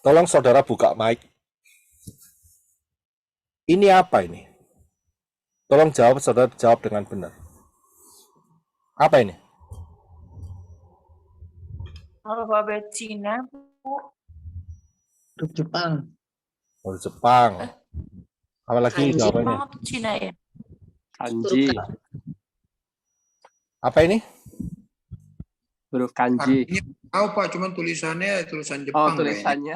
Tolong saudara buka mic. Ini apa ini? Tolong jawab, saudara jawab dengan benar. Apa ini? Alfabet Cina, Bu. Huruf Jepang. Oh, Jepang. Apa lagi Kanji jawabannya? Jepang atau Cina ya? Kanji. Apa ini? Huruf kanji. Artinya tahu Pak, cuman tulisannya tulisan Oh, Jepang. tulisannya.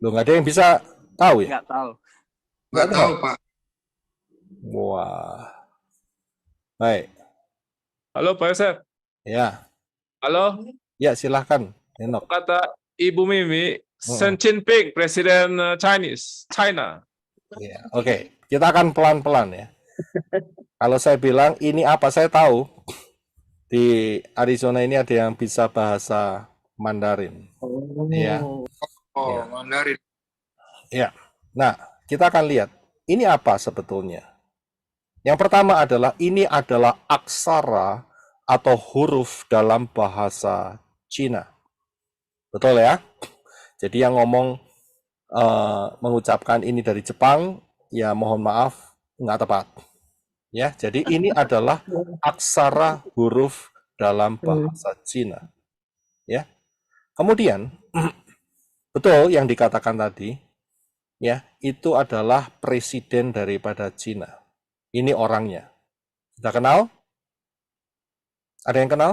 Loh, nggak ada yang bisa tahu ya? Nggak tahu. Nggak tahu Pak. Wah. Baik. Halo Pak Yosef. Ya. Halo, Ya, silahkan. Enok. kata Ibu Mimi, Xi Jinping, Presiden China. Ya, oke. Kita akan pelan-pelan ya. Kalau saya bilang ini apa, saya tahu di Arizona ini ada yang bisa bahasa Mandarin. Iya. Oh, Ya. Mandarin. Ya. Nah, kita akan lihat ini apa sebetulnya. Yang pertama adalah ini adalah aksara atau huruf dalam bahasa Cina. Betul ya? Jadi yang ngomong mengucapkan ini dari Jepang, ya mohon maaf, nggak tepat. Ya, jadi ini adalah aksara huruf dalam bahasa Cina. Ya. Kemudian betul yang dikatakan tadi, ya, itu adalah presiden daripada Cina. Ini orangnya. Sudah kenal? Ada yang kenal?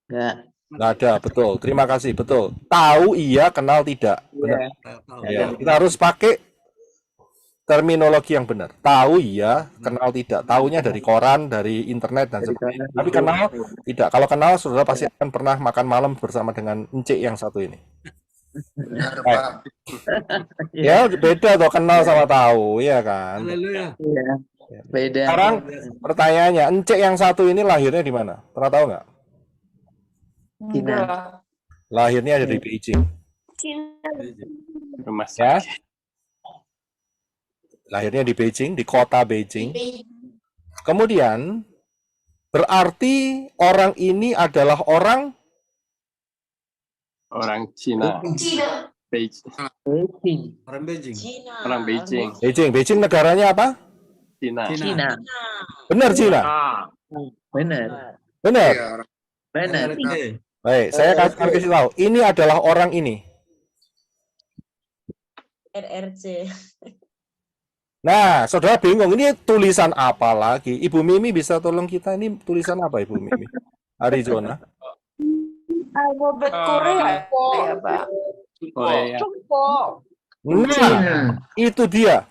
Enggak. Nggak ada, betul. Terima kasih, betul. Tahu iya, kenal tidak. Benar. Ya, kita harus pakai terminologi yang benar. Tahu iya, kenal tidak. Tahunya dari koran, dari internet dan sebagainya. Tapi kenal tidak. Kalau kenal, saudara pasti akan pernah makan malam bersama dengan encik yang satu ini. Benar Pak. Ya, beda tuh kenal sama tahu, ya kan? Iya. Beda. Sekarang pertanyaannya, encik yang satu ini lahirnya di mana? Pernah tahu nggak? Cina. Enggak. Lahirnya ada di Beijing. Cina. Rumah Ya. sakit. Lahirnya di Beijing, di kota Beijing. Kemudian berarti orang ini adalah orang Cina. Cina. Beijing. Beijing. Orang Beijing. Cina. Orang Beijing. Beijing. Beijing negaranya apa? Cina. Cina. Benar Cina. Benar. Benar. Iya, orang Benar. Baik, saya akan kasih tahu. Ini adalah orang ini. RRC. Nah, saudara bingung, ini tulisan apa lagi? Ibu Mimi bisa tolong kita, ini tulisan apa Ibu Mimi? Arizona. Alfabet Korea, Korea, Pak. Korea. Nah, itu dia.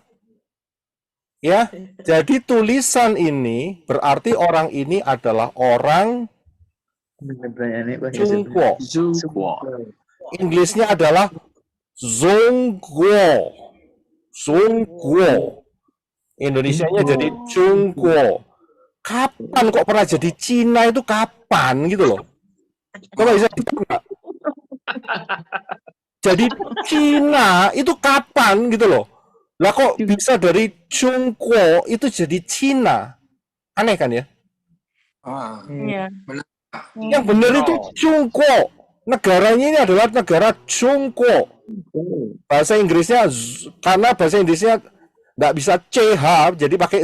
Ya, jadi tulisan ini berarti orang ini adalah orang Zhongguo. Zhongguo. Inggrisnya adalah Zhongguo. Zhongguo. Indonesianya jadi Zhongguo. Kapan kok pernah jadi Cina itu kapan gitu loh? Coba bisa enggak? Jadi Cina itu kapan gitu loh? Lah kok bisa dari Zhongguo itu jadi Cina? Aneh kan ya? Ah, Iya. Yang benar itu Zhongguo. Negaranya ini adalah negara Zhongguo. Bahasa Inggrisnya karena bahasa Inggrisnya nggak bisa CH, jadi pakai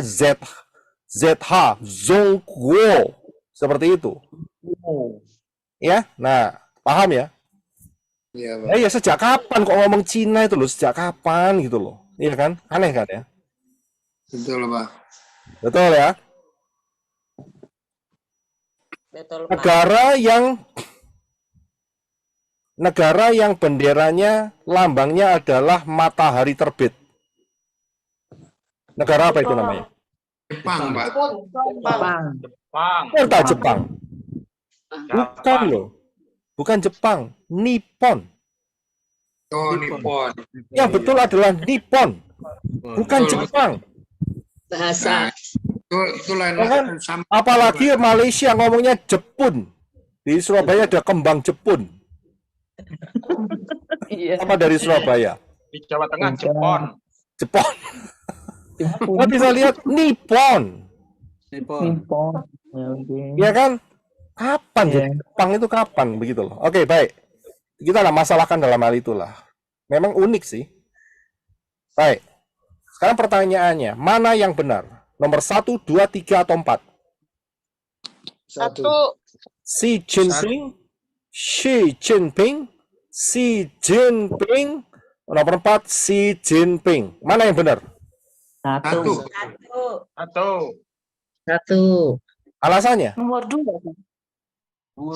ZH, Zhongguo. Seperti itu. Ya, nah paham ya? iya Pak. Ya sejak kapan kok ngomong Cina itu loh? Sejak kapan gitu loh? Iya kan? Aneh kan ya? Betul Pak. Betul ya? Betul, Pak. Negara yang benderanya, lambangnya adalah matahari terbit. Negara apa itu namanya? Jepang Pak. Jepang. Kota Jepang. Bukan loh. Bukan Jepang. Nippon. Oh, Nippon. Yang betul adalah Nippon. Bukan Betul. Jepang. Bahasa. Itu lain Ya kan? sama. Apalagi Malaysia ngomongnya Jepun. Di Surabaya ada kembang Jepun. Iya. Apa dari Surabaya? Di Jawa Tengah, Jepang. Jepun. Kita bisa lihat Nippon. Nippon. Ya, oke. Ya kan? Kapan Iya. jadi Jepang itu kapan begitu loh. Oke, baik. kita nggak masalahkan dalam hal itulah. Memang unik sih. Baik. Sekarang pertanyaannya, mana yang benar? Nomor 1, 2, 3, atau 4? Satu. Xi Jinping, Xi Jinping, Xi Jinping. Nomor 4, Xi Jinping. Mana yang benar? Satu. Satu. Alasannya? Nomor 2.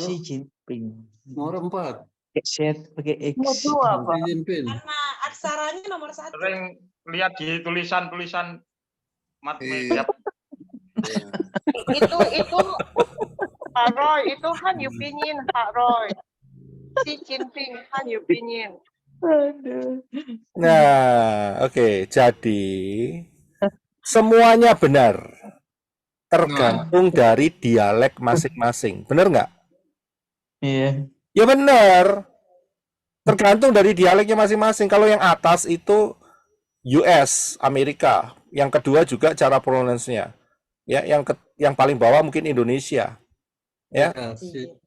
Xi Jinping. Nomor 4. Pakai X. Nomor 2 apa? Karena aksaranya nomor 1. Sering lihat di tulisan-tulisan mat Iya. itu Pak Roy, itu Han Yupingin, Pak Roy. Xi Jinping, Han Yupingin. Nah, oke. Jadi semuanya benar. Tergantung dari dialek masing-masing. Benar nggak? Iya. Ya benar. Tergantung dari dialeknya masing-masing. Kalau yang atas itu US, Amerika. Yang kedua juga cara pronounce-nya. Ya, yang paling bawah mungkin Indonesia. Ya.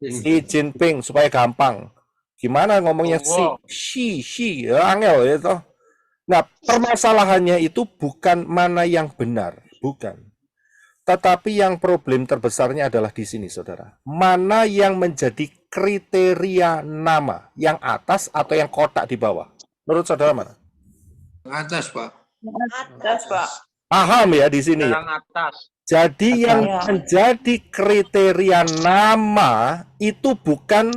Xi Jinping supaya gampang. Gimana ngomongnya Xi, ya, angel ya toh. Nah, permasalahannya itu bukan mana yang benar, bukan. Tetapi yang problem terbesarnya adalah di sini, saudara. Mana yang menjadi kriteria nama? Yang atas atau yang kotak di bawah? Menurut saudara mana? Atas, Pak. Atas, Pak. Paham ya di sini? yang atas. Jadi yang Ya. menjadi kriteria nama itu bukan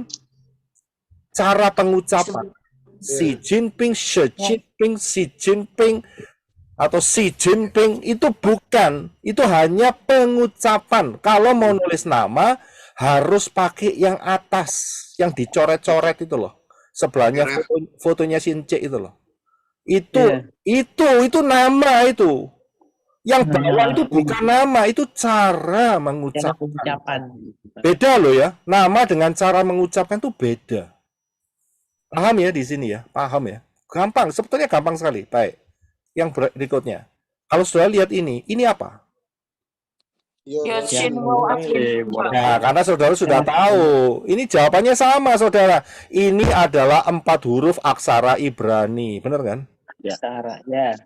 cara pengucapan. Xi Jinping, Xi Jinping, Xi Jinping, atau Xi Jinping itu bukan. Itu hanya pengucapan. Kalau mau nulis nama, harus pakai yang atas. Yang dicoret-coret itu loh. Sebelahnya fotonya Shince itu loh. Itu nama itu. Yang bawah itu bukan nama, itu cara mengucapkan. Beda loh ya. Nama dengan cara mengucapkan itu beda. Paham ya di sini ya? Paham ya? Gampang, sebetulnya gampang sekali. Baik. Yang berikutnya. Kalau sudah lihat ini apa? Yoshin Wo Akin. Nah, karena saudara sudah tahu. Ini jawabannya sama, saudara. Ini adalah 4 huruf aksara Ibrani. Benar kan? Aksara, ya.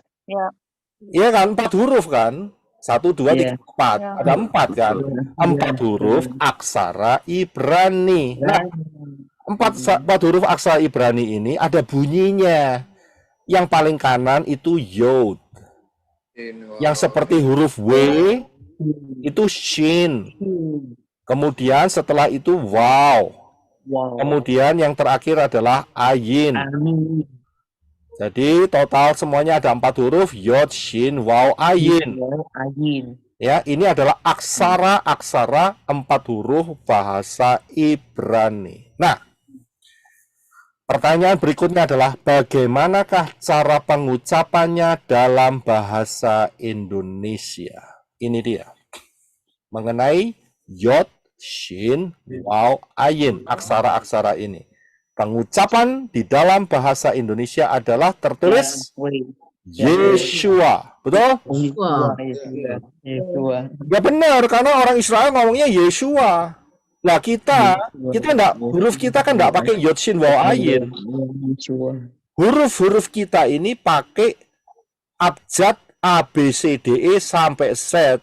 Iya kan? 4 huruf kan? 1, 2, 3, 4. Ya. Ada 4 kan? 4 huruf aksara Ibrani. Nah, 4 huruf aksara Ibrani ini ada bunyinya. Yang paling kanan itu yod. Yang seperti huruf W itu shin. Kemudian setelah itu waw. Kemudian yang terakhir adalah ayin. Jadi total semuanya ada 4 huruf yod, shin, waw, ayin. Ya, ini adalah aksara-aksara 4 huruf bahasa Ibrani. Nah, pertanyaan berikutnya adalah bagaimanakah cara pengucapannya dalam bahasa Indonesia? Ini dia. Mengenai yod, shin, waw, ayin, aksara-aksara ini. Pengucapan di dalam bahasa Indonesia adalah tertulis Yeshua. Betul? Ya benar, karena orang Israel ngomongnya Yeshua. Nah, kita enggak, huruf kita kan enggak pakai yod, shin, waw, ayin. Huruf-huruf kita ini pakai abjad A, B, C, D, E sampai Z.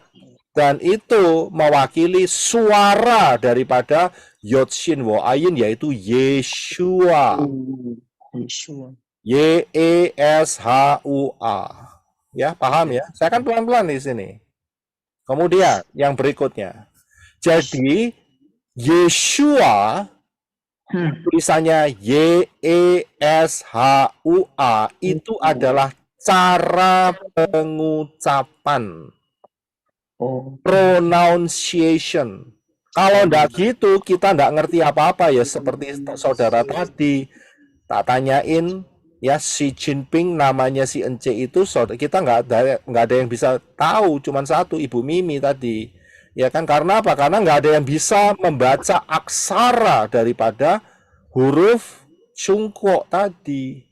Dan itu mewakili suara daripada yod, shin, waw, ayin, yaitu Yeshua. Y-E-S-H-U-A. Ya, paham ya? Saya kan pelan-pelan di sini. Kemudian yang berikutnya. Jadi Yeshua tulisannya Y-E-S-H-U-A itu adalah cara pengucapan. Pronunciation. Kalau enggak gitu, kita enggak ngerti apa-apa ya. Seperti saudara tadi, tak tanyain, ya Xi Jinping namanya si Ence itu, kita enggak ada yang bisa tahu, cuman satu, Ibu Mimi tadi. Ya kan, karena apa? Karena enggak ada yang bisa membaca aksara daripada huruf Cungko tadi.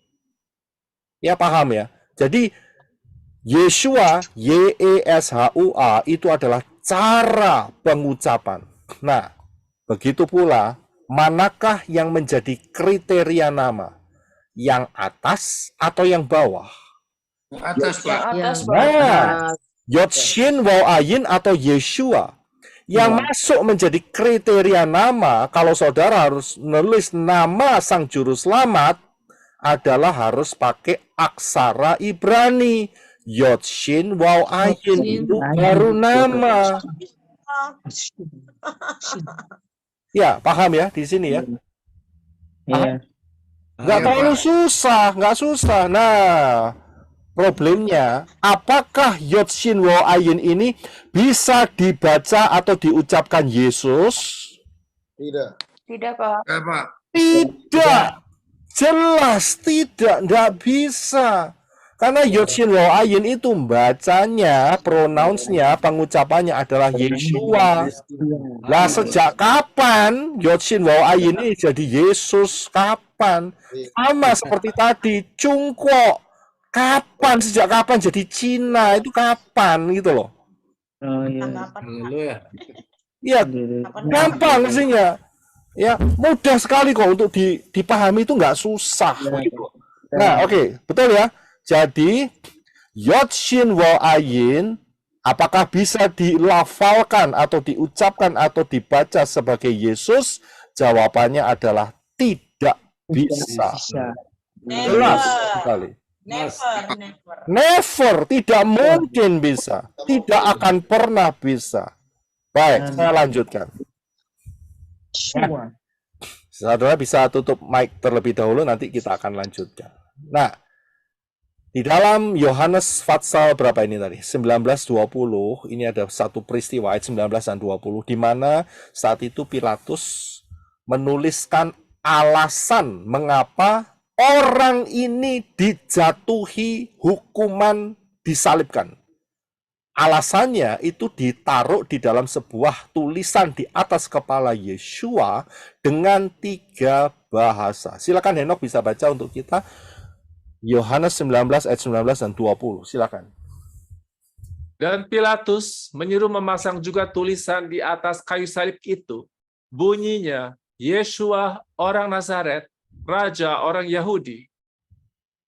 Ya paham ya? Jadi, Yeshua, Y-E-S-H-U-A, itu adalah cara pengucapan. Nah, begitu pula manakah yang menjadi kriteria nama? Yang atas atau yang bawah? Atas, Pak. Atas, Pak. Nah, Yod Shin Waw Ayin atau Yeshua. Yang masuk menjadi kriteria nama, kalau saudara harus nulis nama Sang Juru Selamat, adalah harus pakai aksara Ibrani. Yod Shin Waw Ayin itu baru nama. Ya, paham ya di sini ya? Iya. Nggak Iya, terlalu Pak. susah, nggak susah. Nah, problemnya, apakah Yod Shin Waw Ayin ini bisa dibaca atau diucapkan Yesus? Tidak, Pak. Ya, Pak. Tidak. Jelas tidak, nggak bisa. Karena Yod Shin Waw Ayin itu bacanya, pronouns-nya, pengucapannya adalah Yeshua. Lah sejak kapan Yod Shin Waw Ayin ini jadi Yesus? Kapan? Sama seperti tadi, Cungkwo. Kapan? Sejak kapan jadi Cina? Itu kapan gitu loh. Oh iya. Tanggapan, Pak. Haleluya. Iya, Tanggapan, Pak. gampang mestinya. Ya, mudah sekali kok untuk dipahami, itu nggak susah. Begitu. Nah, oke, betul ya. Jadi, Yod Shin Waw Ayin, apakah bisa dilafalkan atau diucapkan atau dibaca sebagai Yesus? Jawabannya adalah tidak bisa. Jelas sekali. Never. Never, tidak mungkin bisa. Tidak akan pernah bisa. Baik, saya lanjutkan. Saudara bisa tutup mic terlebih dahulu, nanti kita akan lanjutkan. Nah, di dalam Yohanes Fatsal berapa ini tadi? 19:20, ini ada satu peristiwa ayat 19 dan 20, di mana saat itu Pilatus menuliskan alasan mengapa orang ini dijatuhi hukuman disalibkan. Alasannya itu ditaruh di dalam sebuah tulisan di atas kepala Yeshua dengan 3 bahasa. Silakan Henok bisa baca untuk kita. Yohanes 19 ayat 19 dan 20. Silakan. Dan Pilatus menyuruh memasang juga tulisan di atas kayu salib itu. Bunyinya, Yeshua orang Nazaret, Raja orang Yahudi.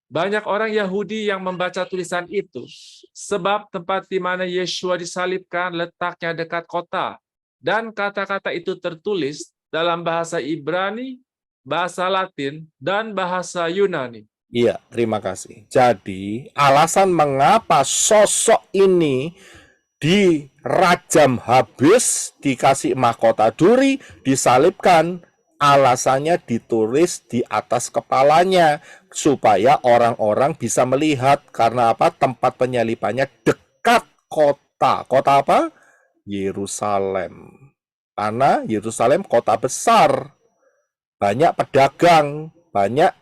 Banyak orang Yahudi yang membaca tulisan itu, sebab tempat di mana Yeshua disalibkan letaknya dekat kota. Dan kata-kata itu tertulis dalam bahasa Ibrani, bahasa Latin, dan bahasa Yunani. Iya, terima kasih. Jadi, alasan mengapa sosok ini dirajam habis, dikasih mahkota duri, disalibkan, alasannya ditulis di atas kepalanya, supaya orang-orang bisa melihat. Karena apa? Tempat penyalibannya dekat kota. Kota apa? Yerusalem. Karena Yerusalem kota besar. Banyak pedagang, banyak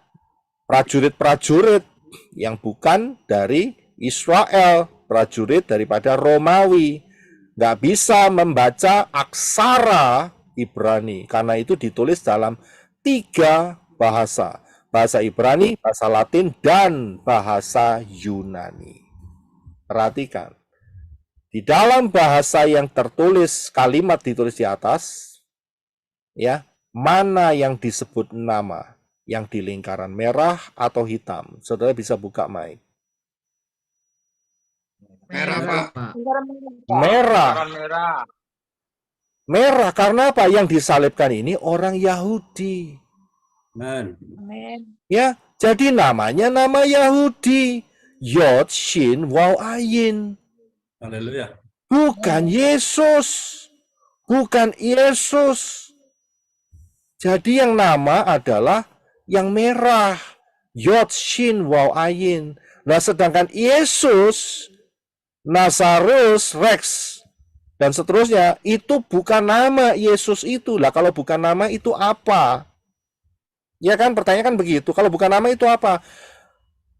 prajurit-prajurit yang bukan dari Israel, prajurit daripada Romawi. Nggak bisa membaca aksara Ibrani, karena itu ditulis dalam 3 bahasa. Bahasa Ibrani, bahasa Latin, dan bahasa Yunani. Perhatikan. Di dalam bahasa yang tertulis, kalimat ditulis di atas, ya, mana yang disebut nama? Yang di lingkaran merah atau hitam? Saudara bisa buka mic. Merah, Pak. Merah. Merah. Merah karena apa? Yang disalibkan ini orang Yahudi. Amin. Ya, jadi namanya nama Yahudi. Yod Shin Waw Ayin. Haleluya. Bukan Yesus. Bukan Yesus. Jadi yang nama adalah yang merah. Yod Shin Waw Ayin. Nah, sedangkan Yesus, Nazarus Rex, dan seterusnya, itu bukan nama Yesus itu. Lah, kalau bukan nama itu apa? Ya kan, pertanyaan kan begitu. Kalau bukan nama itu apa?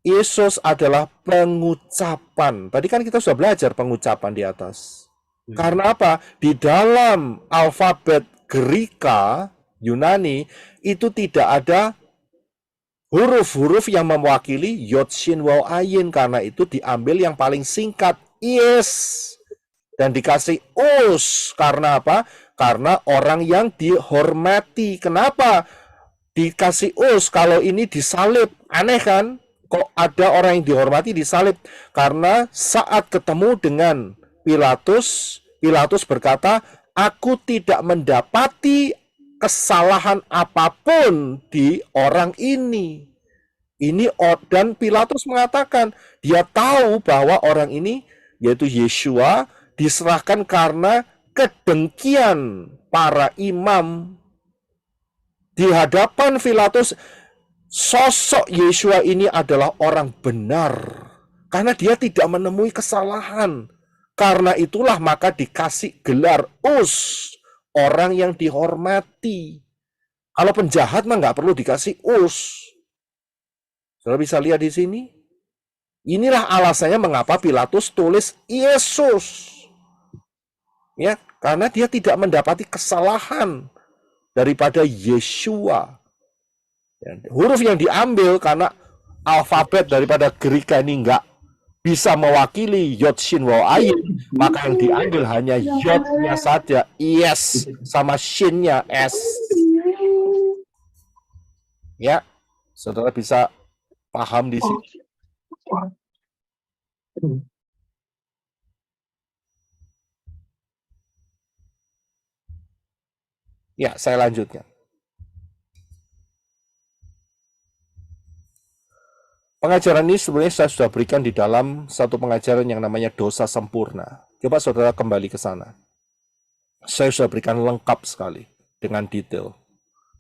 Yesus adalah pengucapan. Tadi kan kita sudah belajar pengucapan di atas. Karena apa? Di dalam alfabet Greka, Yunani, itu tidak ada huruf-huruf yang mewakili Yod Shin Waw Ayin. Karena itu diambil yang paling singkat, Yes. Dan dikasih us. Karena apa? karena orang yang dihormati. Kenapa dikasih us kalau ini disalib? Aneh kan? Kok ada orang yang dihormati disalib? Karena saat ketemu dengan Pilatus, Pilatus berkata, aku tidak mendapati kesalahan apapun di orang ini. Dan Pilatus mengatakan, dia tahu bahwa orang ini, yaitu Yeshua, diserahkan karena kedengkian para imam. Di hadapan Pilatus, sosok Yeshua ini adalah orang benar. Karena dia tidak menemui kesalahan. Karena itulah maka dikasih gelar us, orang yang dihormati. Kalau penjahat mah nggak perlu dikasih us. Saudara bisa lihat di sini. Inilah alasannya mengapa Pilatus tulis Yesus. Ya, karena dia tidak mendapati kesalahan daripada Yeshua. Ya, huruf yang diambil karena alfabet daripada Greka ini enggak bisa mewakili Yod Shin Waw Ayin, maka yang diambil hanya Yod-nya saja, yes, sama Shin-nya S. Ya, saudara bisa paham di sini. Ya, saya lanjutkan. Pengajaran ini sebenarnya saya sudah berikan di dalam satu pengajaran yang namanya dosa sempurna. Coba saudara kembali ke sana. Saya sudah berikan lengkap sekali dengan detail.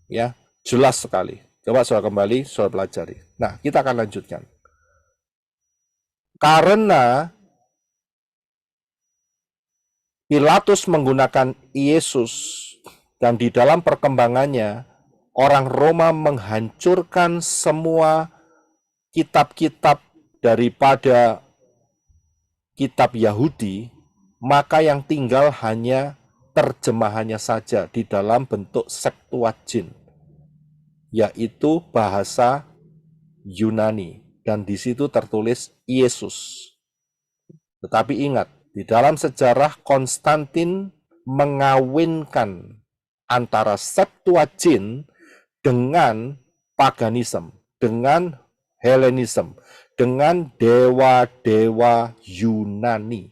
Ya, jelas sekali. Coba saudara kembali, saudara pelajari. Nah, kita akan lanjutkan. Karena Pilatus menggunakan Yesus dan di dalam perkembangannya orang Roma menghancurkan semua kitab-kitab daripada kitab Yahudi, maka yang tinggal hanya terjemahannya saja di dalam bentuk Septuagint, yaitu bahasa Yunani. Dan di situ tertulis Yesus. Tetapi ingat, di dalam sejarah Konstantin mengawinkan antara Septuagint dengan paganisme, dengan Helenisme, dengan dewa-dewa Yunani.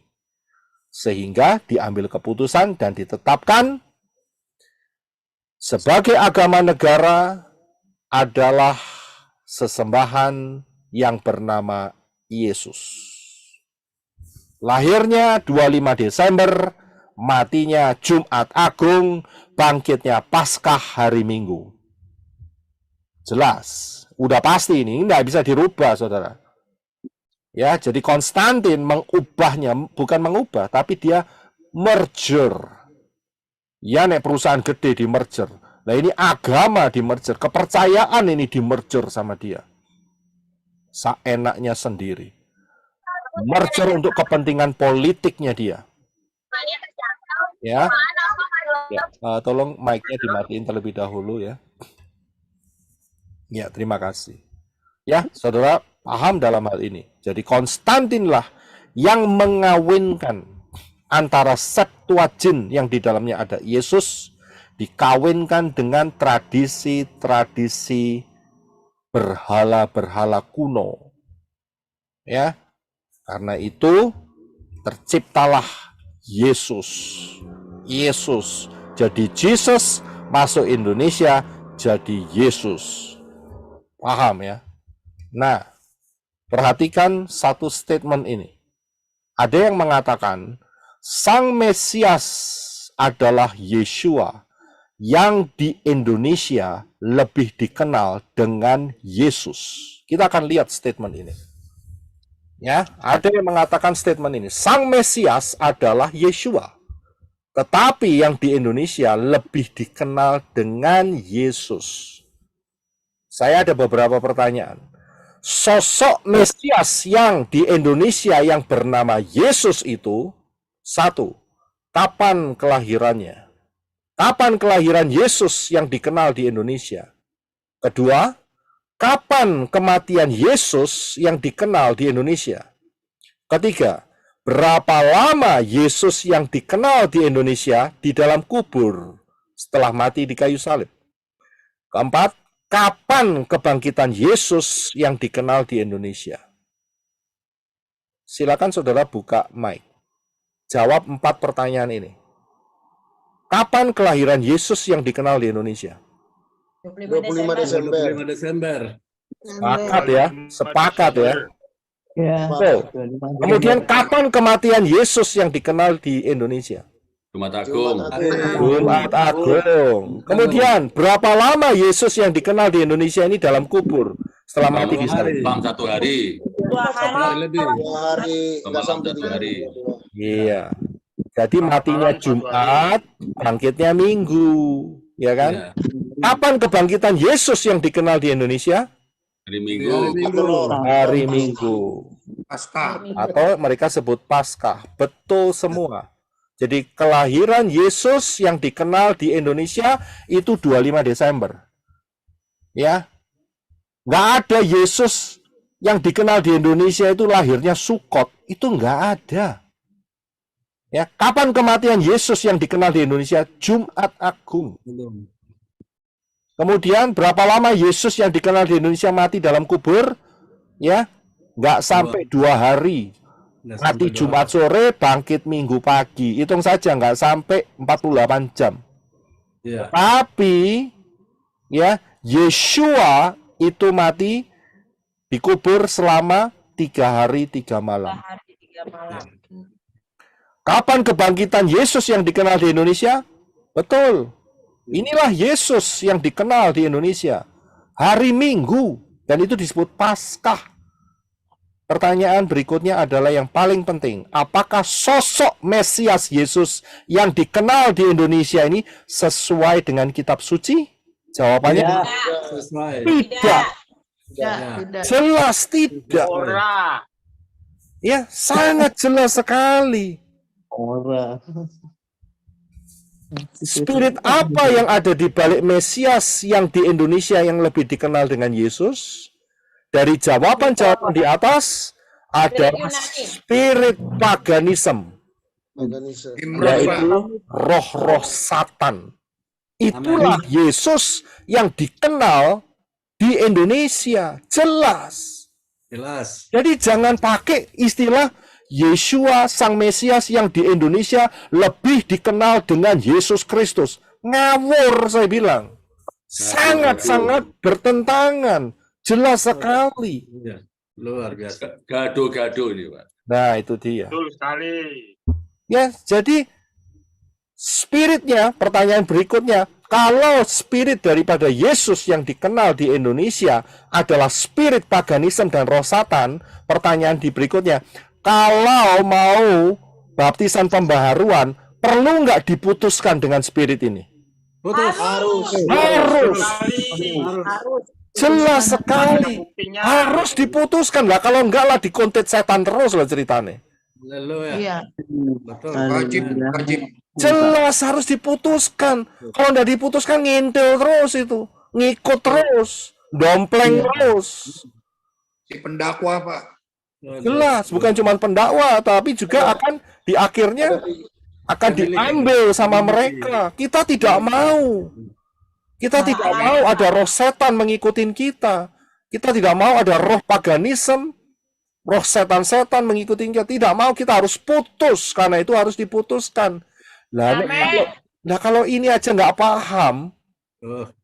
Sehingga diambil keputusan dan ditetapkan sebagai agama negara adalah sesembahan yang bernama Yesus. Lahirnya 25 Desember, matinya Jumat Agung, bangkitnya Paskah hari Minggu. Jelas, udah pasti ini nggak bisa dirubah, saudara. Ya, jadi Konstantin mengubahnya, bukan mengubah, tapi dia merger. Ya, nek perusahaan gede di merger. Nah, ini agama di merger, kepercayaan ini di merger sama dia. Seenaknya sendiri. Merger untuk kepentingan politiknya dia. Ya, tolong mic-nya dimatiin terlebih dahulu ya. Ya, terima kasih. Ya, saudara paham dalam hal ini. Jadi Konstantinlah yang mengawinkan antara Septuagint yang di dalamnya ada Yesus dikawinkan dengan tradisi-tradisi berhala-berhala kuno. Ya. Karena itu terciptalah Yesus. Yesus. Jadi Jesus masuk Indonesia jadi Yesus. Paham ya? Nah, perhatikan satu statement ini. Ada yang mengatakan Sang Mesias adalah Yeshua yang di Indonesia lebih dikenal dengan Yesus. Kita akan lihat statement ini. Ya, ada yang mengatakan statement ini. Sang Mesias adalah Yeshua. Tetapi yang di Indonesia lebih dikenal dengan Yesus. Saya ada beberapa pertanyaan. Sosok Mesias yang di Indonesia yang bernama Yesus itu, satu, kapan kelahirannya? Kapan kelahiran Yesus yang dikenal di Indonesia? Kedua, kapan kematian Yesus yang dikenal di Indonesia? Ketiga, berapa lama Yesus yang dikenal di Indonesia di dalam kubur setelah mati di kayu salib? Keempat, kapan kebangkitan Yesus yang dikenal di Indonesia? Silakan saudara buka mic. Jawab 4 pertanyaan ini. Kapan kelahiran Yesus yang dikenal di Indonesia? 25 Desember. 25 Desember. Sepakat ya, sepakat ya. Ya. Betul. Kemudian kapan kematian Yesus yang dikenal di Indonesia? Jumat Agung. Jumat Agung. Kemudian berapa lama Yesus yang dikenal di Indonesia ini dalam kubur setelah mati di sana? Bang 1 hari. 2 hari. Lebih. 2 hari, nggak sampai 1 hari. Iya. Jadi matinya Jumat, bangkitnya Minggu, ya kan? Ya. Kapan kebangkitan Yesus yang dikenal di Indonesia? Hari Minggu. Hari Minggu. Pasca. Atau mereka sebut Paskah. Betul semua. Jadi kelahiran Yesus yang dikenal di Indonesia itu 25 Desember. Ya. Nggak ada Yesus yang dikenal di Indonesia itu lahirnya Sukot. Itu nggak ada. Ya, kapan kematian Yesus yang dikenal di Indonesia? Jumat Agung. Kemudian berapa lama Yesus yang dikenal di Indonesia mati dalam kubur? Ya, nggak sampai 2 hari. Mati Jumat sore, bangkit Minggu pagi. Hitung saja nggak sampai 48 jam. Ya. Tapi ya, Yeshua itu mati dikubur selama 3 hari 3 malam. 3 hari 3 malam. Kapan kebangkitan Yesus yang dikenal di Indonesia? Betul. Inilah Yesus yang dikenal di Indonesia. Hari Minggu. Dan itu disebut Paskah. Pertanyaan berikutnya adalah yang paling penting. Apakah sosok Mesias Yesus yang dikenal di Indonesia ini sesuai dengan kitab suci? Jawabannya Ya. Sesuai. tidak. Tidak. Jelas tidak. Ora. Ya, sangat jelas sekali. Ora. Spirit apa yang ada di balik Mesias yang di Indonesia yang lebih dikenal dengan Yesus? Dari jawaban-jawaban di atas adalah spirit paganisme, yaitu roh-roh Satan. Itulah Yesus yang dikenal di Indonesia, jelas. Jelas. Jadi jangan pakai istilah Yeshua Sang Mesias yang di Indonesia lebih dikenal dengan Yesus Kristus. Ngawur saya bilang. Sangat-sangat bertentangan. Jelas sekali. Ya. Luar biasa. Gaduh-gaduh ini, Pak. Nah, itu dia. Betul sekali. Ya, jadi spiritnya, pertanyaan berikutnya, kalau spirit daripada Yesus yang dikenal di Indonesia adalah spirit paganisme dan roh Satan, pertanyaan di berikutnya, kalau mau baptisan pembaharuan, perlu nggak diputuskan dengan spirit ini? Putus. Harus. Harus. Harus. Jelas sekali. Buktinya Harus diputuskan lah. Kalau enggak lah dikontet setan terus lah ceritanya. Haleluya. Iya. Betul. Wajib. Jelas harus diputuskan. Kalau enggak diputuskan ngintil terus itu. Ngikut terus. Dompleng terus. Si pendakwa, Pak. Jelas. Bukan cuma pendakwa. Tapi juga akan di akhirnya akan diambil sama mereka. Kita tidak mau. Kita tidak mau ada roh setan mengikuti kita. Kita tidak mau ada roh paganisme, roh setan-setan mengikuti kita. Tidak mau, kita harus putus. Karena itu harus diputuskan. Nah, kalau ini aja nggak paham,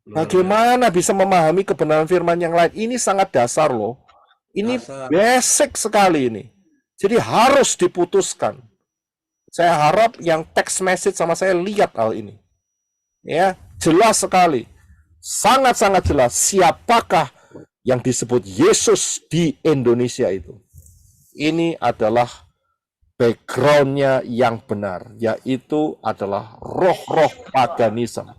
bagaimana bisa memahami kebenaran firman yang lain? Ini sangat dasar loh. Ini Dasar. basic sekali ini. Jadi harus diputuskan. Saya harap yang text message sama saya lihat hal ini. Ya, jelas sekali. Sangat-sangat jelas siapakah yang disebut Yesus di Indonesia itu. Ini adalah background-nya yang benar, yaitu adalah roh-roh paganisme.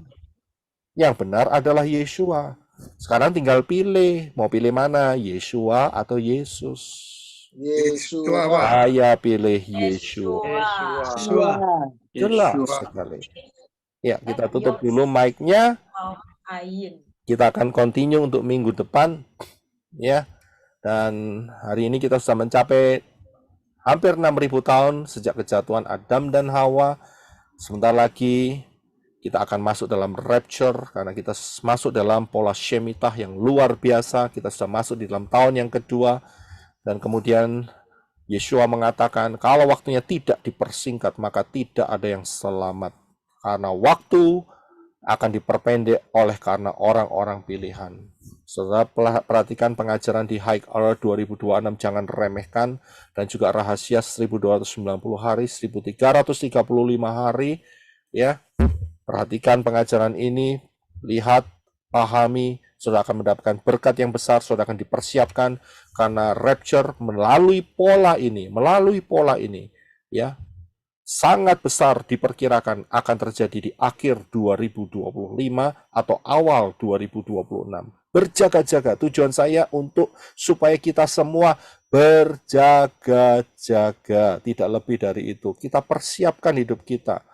Yang benar adalah Yeshua. Sekarang tinggal pilih, mau pilih mana, Yeshua atau Yesus. Yesus. Saya pilih Yeshua. Yeshua. Jelas sekali. Ya, kita tutup dulu mic-nya. Ain. Kita akan continue untuk minggu depan. Ya. Dan hari ini kita sudah mencapai hampir 6.000 tahun sejak kejatuhan Adam dan Hawa. Sebentar lagi kita akan masuk dalam rapture karena kita masuk dalam pola Shemitah yang luar biasa. Kita sudah masuk di dalam tahun yang kedua. Dan kemudian Yeshua mengatakan kalau waktunya tidak dipersingkat maka tidak ada yang selamat. Karena waktu akan diperpendek oleh karena orang-orang pilihan. Saudara perhatikan pengajaran di High Hour 2026, jangan remehkan, dan juga rahasia 1290 hari, 1335 hari, ya. Perhatikan pengajaran ini, lihat, pahami, saudara akan mendapatkan berkat yang besar, saudara akan dipersiapkan karena rapture melalui pola ini, ya. Sangat besar diperkirakan akan terjadi di akhir 2025 atau awal 2026. Berjaga-jaga, tujuan saya untuk supaya kita semua berjaga-jaga, tidak lebih dari itu. Kita persiapkan hidup kita.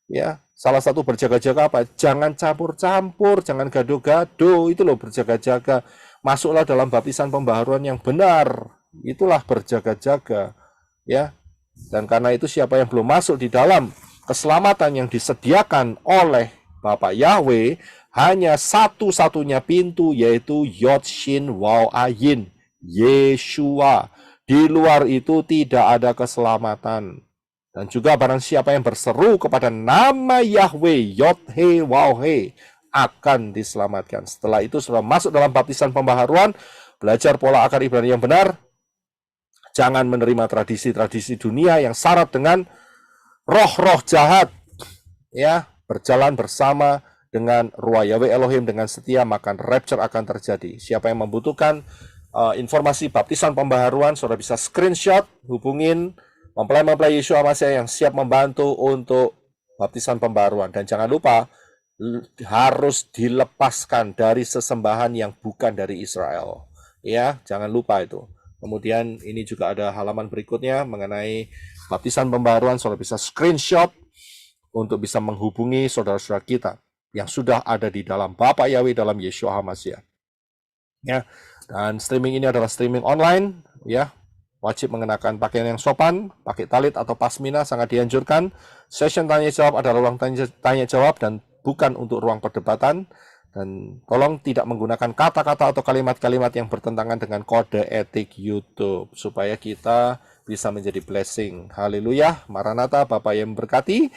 Ya, salah satu berjaga-jaga apa? Jangan campur-campur, jangan gado-gado, itu loh berjaga-jaga. Masuklah dalam baptisan pembaharuan yang benar. Itulah berjaga-jaga, ya. Dan karena itu siapa yang belum masuk di dalam keselamatan yang disediakan oleh Bapak Yahweh, hanya satu-satunya pintu, yaitu Yod Shin Waw Ayin, Yeshua. Di luar itu tidak ada keselamatan. Dan juga barang siapa yang berseru kepada nama Yahweh, Yod He Waw He, akan diselamatkan. Setelah itu sudah masuk dalam baptisan pembaharuan, belajar pola akar Ibrani yang benar. Jangan menerima tradisi-tradisi dunia yang syarat dengan roh-roh jahat. Ya, berjalan bersama dengan Ruah Yahweh Elohim dengan setia, maka rapture akan terjadi. Siapa yang membutuhkan informasi baptisan pembaharuan, saudara bisa screenshot, hubungin mempelai-mempelai Yeshua Mashiach yang siap membantu untuk baptisan pembaharuan. Dan jangan lupa, harus dilepaskan dari sesembahan yang bukan dari Israel. Ya, jangan lupa itu. Kemudian ini juga ada halaman berikutnya mengenai baptisan pembaharuan. Saudara bisa screenshot untuk bisa menghubungi saudara-saudara kita yang sudah ada di dalam Bapa Yahweh dalam Yeshua HaMashiach. Ya, dan streaming ini adalah streaming online. Ya, wajib mengenakan pakaian yang sopan, pakai talit atau pasmina sangat dianjurkan. Session tanya jawab adalah ruang tanya jawab dan bukan untuk ruang perdebatan. Dan tolong tidak menggunakan kata-kata atau kalimat-kalimat yang bertentangan dengan kode etik YouTube, supaya kita bisa menjadi blessing. Haleluya, Maranatha, Bapa yang memberkati.